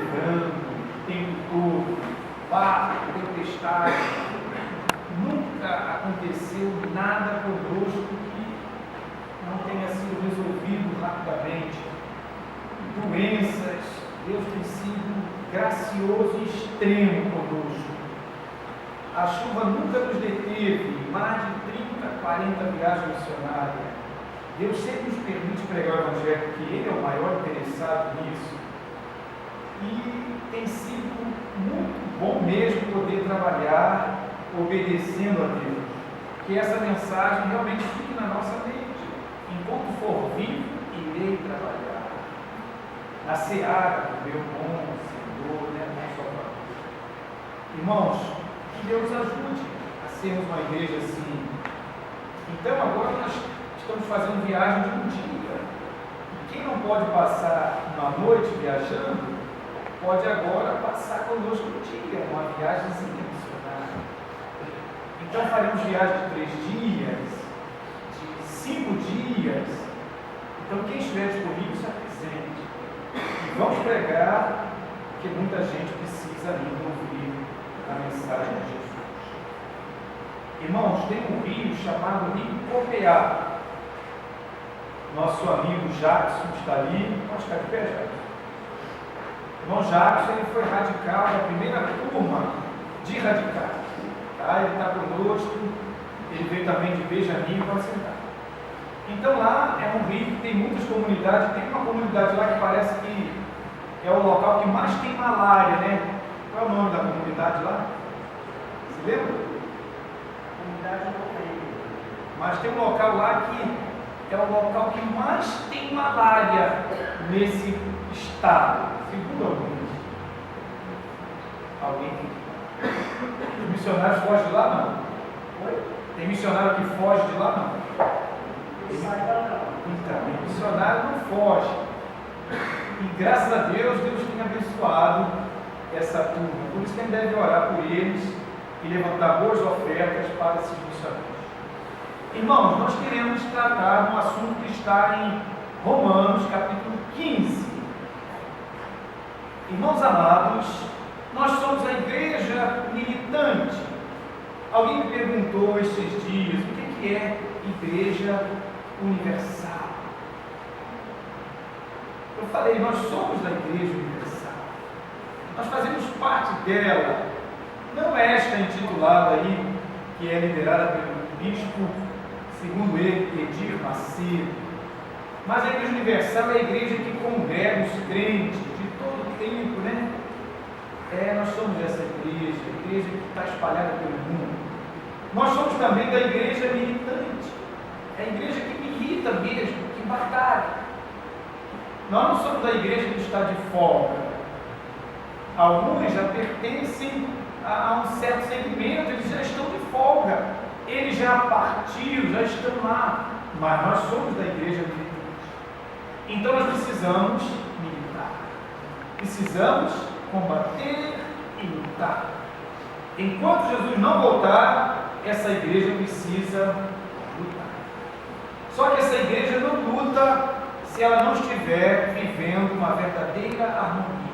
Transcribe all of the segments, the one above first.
soprando o tempo todo, barco, tempestade. Nunca aconteceu nada conosco que não tenha sido resolvido rapidamente. Doenças, Deus tem sido gracioso e extremo conosco. A chuva nunca nos deteve, mais de 30, 40 viagens missionárias. Deus sempre nos permite pregar o Evangelho, porque Ele é o maior interessado nisso. E tem sido muito bom mesmo poder trabalhar obedecendo a Deus. Que essa mensagem realmente fique na nossa mente. Enquanto for vivo, irei trabalhar. Na seara do meu bom Senhor, né? Não só para irmãos, que Deus ajude a sermos uma igreja assim. Então agora nós estamos fazendo viagem de um dia. E quem não pode passar uma noite viajando, pode agora passar conosco um dia, uma viagemzinha missionária. Então faremos viagem de 3 dias, de 5 dias. Então quem estiver disponível se apresente. E vamos pregar, porque muita gente precisa ainda ouvir a mensagem de Jesus. Irmãos, tem um rio chamado Rio Copiá. Nosso amigo Jackson está ali. Pode ficar de pé, Jackson. Irmão Jackson, ele foi radical da primeira turma de radicais. Tá? Ele está conosco, ele veio também de Benjamin, pode sentar. Então lá é um rio que tem muitas comunidades, tem uma comunidade lá que parece que é o local que mais tem malária, né? Qual é o nome da comunidade lá? Você lembra? Comunidade não tem. Mas tem um local lá que é o local que mais tem malária nesse estado, segundo alguns. Alguém? Os missionários fogem de lá, não? Oi? Tem missionário que foge de lá, não? Não. O missionário não foge. E graças a Deus, Deus tem abençoado essa turma. Por isso que a gente deve orar por eles e levantar boas ofertas para esses missionários. Irmãos, nós queremos tratar um assunto que está em Romanos, capítulo 15. Irmãos amados, nós somos a igreja militante. Alguém me perguntou esses dias, o que é igreja universal? Eu falei, nós somos da igreja universal. Nós fazemos parte dela. Não esta intitulada aí, que é liderada pelo bispo, segundo ele, Edir Macedo. Mas a igreja universal é a igreja que congrega os crentes de todo o tempo, né? Nós somos essa igreja, a igreja que está espalhada pelo mundo. Nós somos também da igreja militante. É a igreja que milita mesmo, que batalha. Nós não somos da igreja que está de folga. Alguns já pertencem a um certo segmento, eles já estão de folga. Eles já partiram, já estão lá. Mas nós somos da igreja militante. Então nós precisamos militar. Precisamos combater e lutar. Enquanto Jesus não voltar, essa igreja precisa lutar. Só que essa igreja não luta se ela não estiver vivendo uma verdadeira harmonia.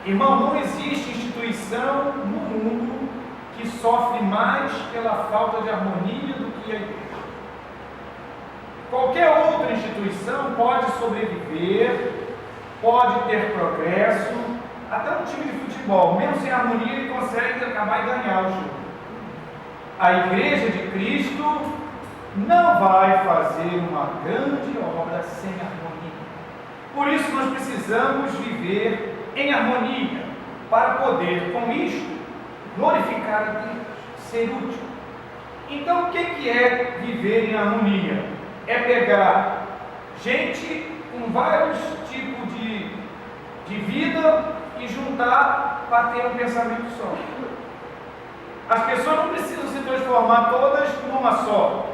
Irmão, não existe instituição no mundo que sofre mais pela falta de harmonia do que a igreja. Qualquer outra instituição pode sobreviver, pode ter progresso, até um time de futebol, mesmo sem harmonia, ele consegue acabar e ganhar o jogo. A igreja de Cristo não vai fazer uma grande obra sem harmonia. Por isso nós precisamos viver em harmonia, para poder, com isto, glorificar a Deus, ser útil. Então o que é viver em harmonia? É pegar gente com vários tipos de vida e juntar para ter um pensamento só. As pessoas não precisam se transformar todas numa só,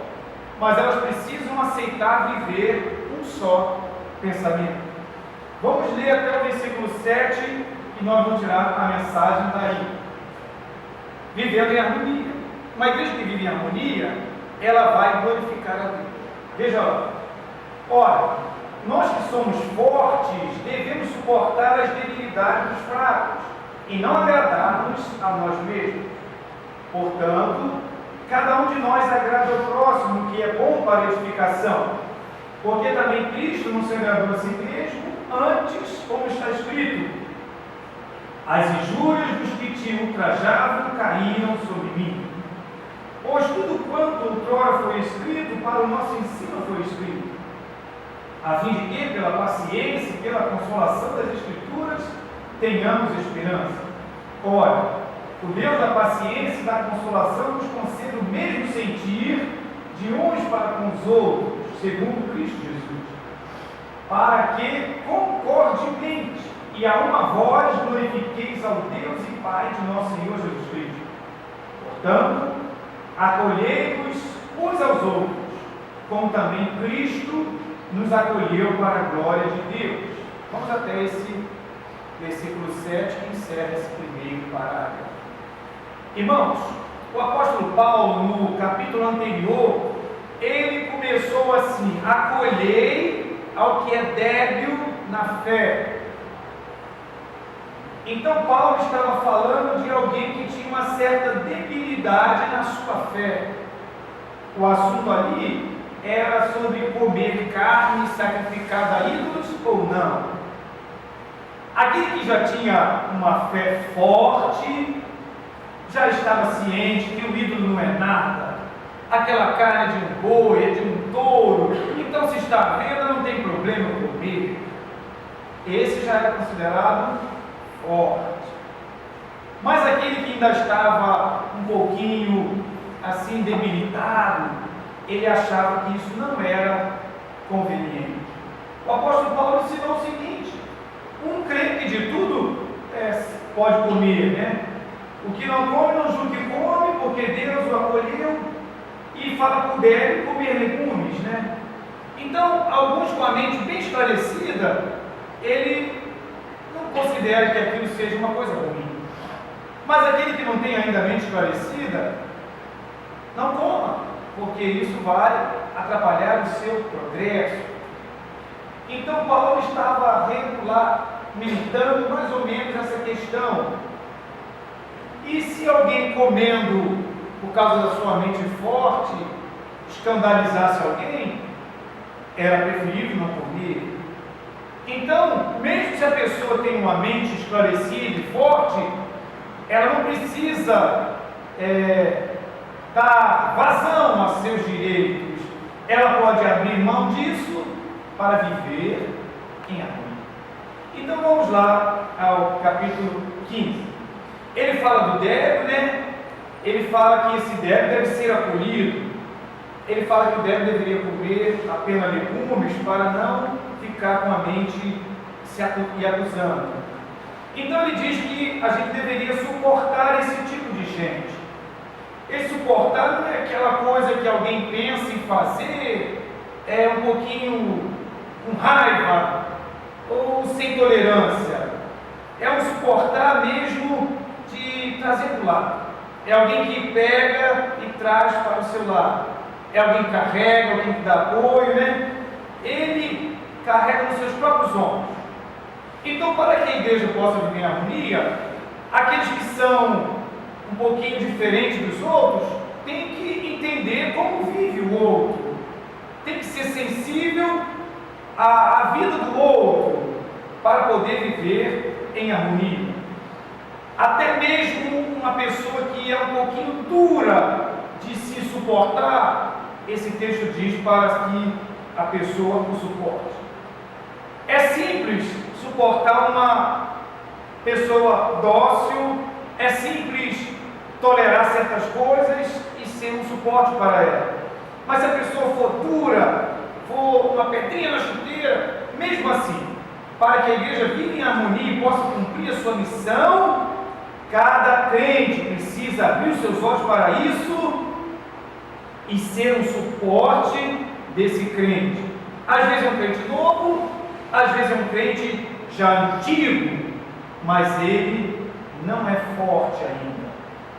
mas elas precisam aceitar viver um só pensamento. Vamos ler até o versículo 7 e nós vamos tirar a mensagem daí. Vivendo em harmonia. Uma igreja que vive em harmonia, ela vai glorificar a Deus. Veja lá. Ora, nós que somos fortes devemos suportar as debilidades debilidade dos fracos, e não agradar-nos a nós mesmos. Portanto, cada um de nós agrade ao próximo, que é bom para a edificação. Porque também Cristo não se agradou a si mesmo, antes, como está escrito: as injúrias dos que te ultrajavam caíram sobre mim. Pois tudo quanto outrora foi escrito, para o nosso ensino foi escrito, a fim de que, pela paciência e pela consolação das Escrituras, tenhamos esperança. Ora, o Deus da paciência e da consolação nos concede o mesmo sentir de uns para com os outros, segundo Cristo Jesus, para que concordemente e a uma voz glorifiqueis ao Deus e Pai de nosso Senhor Jesus Cristo. Portanto, acolhei-vos uns aos outros, como também Cristo nos acolheu para a glória de Deus. Vamos até esse versículo 7 que encerra esse primeiro parágrafo. Irmãos, o apóstolo Paulo, no capítulo anterior, ele começou assim: acolhei ao que é débil na fé. Então Paulo estava falando de alguém que tinha uma certa debilidade na sua fé. O assunto ali era sobre comer carne sacrificada a ídolos ou não. Aquele que já tinha uma fé forte, já estava ciente que o ídolo não é nada, aquela carne é de um boi, é de um touro, então se está vendo, não tem problema comer. Esse já era considerado forte. Mas aquele que ainda estava um pouquinho assim debilitado, ele achava que isso não era conveniente. O apóstolo Paulo ensinou o seguinte: um crente de tudo pode comer, né? O que não come, não julgue que come, porque Deus o acolheu, e fala para o débil comer legumes, né? Então, alguns com a mente bem esclarecida, ele não considera que aquilo seja uma coisa ruim. Mas aquele que não tem ainda a mente esclarecida, não coma, porque isso vai atrapalhar o seu progresso. Então Paulo estava lá militando mais ou menos essa questão. E se alguém comendo por causa da sua mente forte escandalizasse alguém, era preferível não comer. Então, mesmo se a pessoa tem uma mente esclarecida e forte, ela não precisa dar vazão a seus direitos. Ela pode abrir mão disso para viver em harmonia. Então vamos lá ao capítulo 15. Ele fala do débil, né? Ele fala que esse débil deve ser acolhido. Ele fala que o débil deveria comer apenas legumes para não ficar com a mente se acusando. Então ele diz que a gente deveria suportar esse tipo de gente. Esse suportar não é aquela coisa que alguém pensa em fazer, um pouquinho com raiva ou sem tolerância. É um suportar mesmo de trazer para o lado. É alguém que pega e traz para o seu lado. É alguém que carrega, alguém que dá apoio, né? Ele carrega nos seus próprios ombros. Então, para que a igreja possa viver em harmonia, aqueles que são um pouquinho diferentes dos outros têm que entender como vive o outro. Tem que ser sensível à vida do outro para poder viver em harmonia. Até mesmo uma pessoa que é um pouquinho dura de se suportar, esse texto diz para que a pessoa o suporte. É simples suportar uma pessoa dócil, é simples tolerar certas coisas e ser um suporte para ela. Mas se a pessoa for dura, for uma pedrinha na chuteira, mesmo assim, para que a igreja viva em harmonia e possa cumprir a sua missão, cada crente precisa abrir os seus olhos para isso e ser um suporte desse crente. Às vezes é um crente novo, às vezes é um crente já antigo, mas ele não é forte ainda.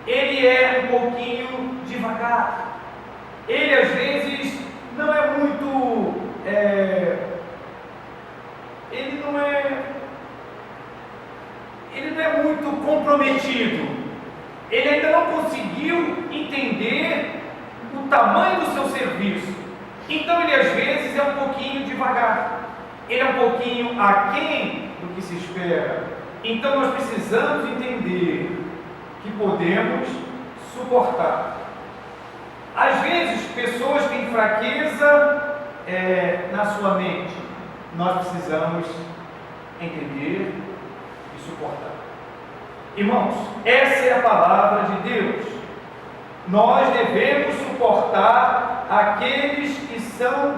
Ele é um pouquinho devagar. Ele às vezes não é muito, ele não é muito comprometido, ele ainda não conseguiu entender o tamanho do seu serviço. Então ele às vezes é um pouquinho devagar, ele é um pouquinho aquém do que se espera. Então nós precisamos entender que podemos suportar. Às vezes pessoas têm fraqueza na sua mente, nós precisamos entender e suportar. Irmãos, essa é a palavra de Deus. Nós devemos suportar aqueles que são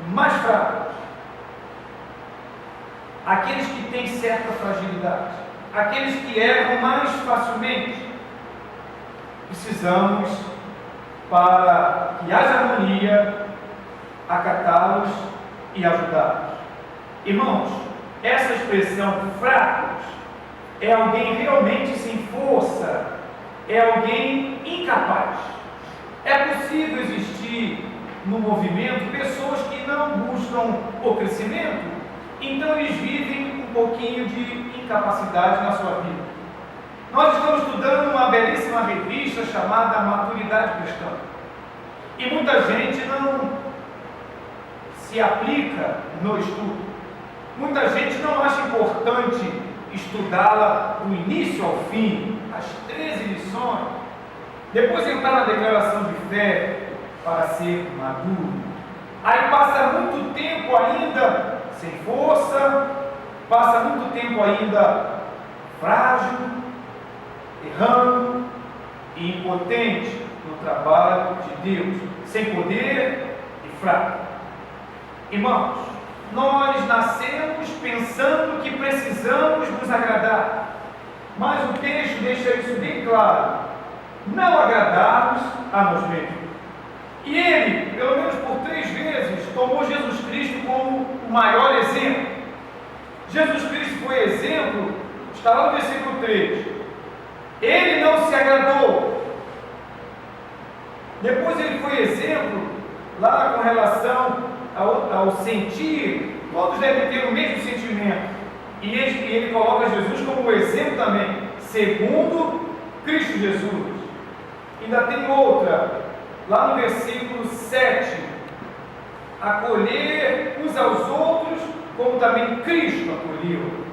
mais fracos, aqueles que têm certa fragilidade, aqueles que erram mais facilmente. Precisamos, para que haja harmonia, acatá-los e ajudá-los. Irmãos, essa expressão fracos é alguém realmente sem força, é alguém incapaz. É possível existir no movimento pessoas que não buscam o crescimento, então eles vivem um pouquinho de incapacidade na sua vida. Nós estamos estudando uma belíssima revista chamada Maturidade Cristã, e muita gente não se aplica no estudo. Muita gente não acha importante estudá-la do início ao fim, as 13 lições, depois entrar na declaração de fé para ser maduro. Aí passa muito tempo ainda sem força, passa muito tempo ainda frágil, errando e impotente no trabalho de Deus, sem poder e fraco. Irmãos, nós nascemos pensando que precisamos nos agradar, mas o texto deixa isso bem claro: não agradarmos a nós mesmos. E ele, pelo menos por 3 vezes, tomou Jesus Cristo como o maior exemplo. Jesus Cristo foi exemplo, está lá no versículo 3. Ele não se agradou. Depois ele foi exemplo, lá com relação ao sentir. Todos devem ter o mesmo sentimento. E ele coloca Jesus como exemplo também, segundo Cristo Jesus. Ainda tem outra, lá no versículo 7, acolher uns aos outros, como também Cristo acolheu.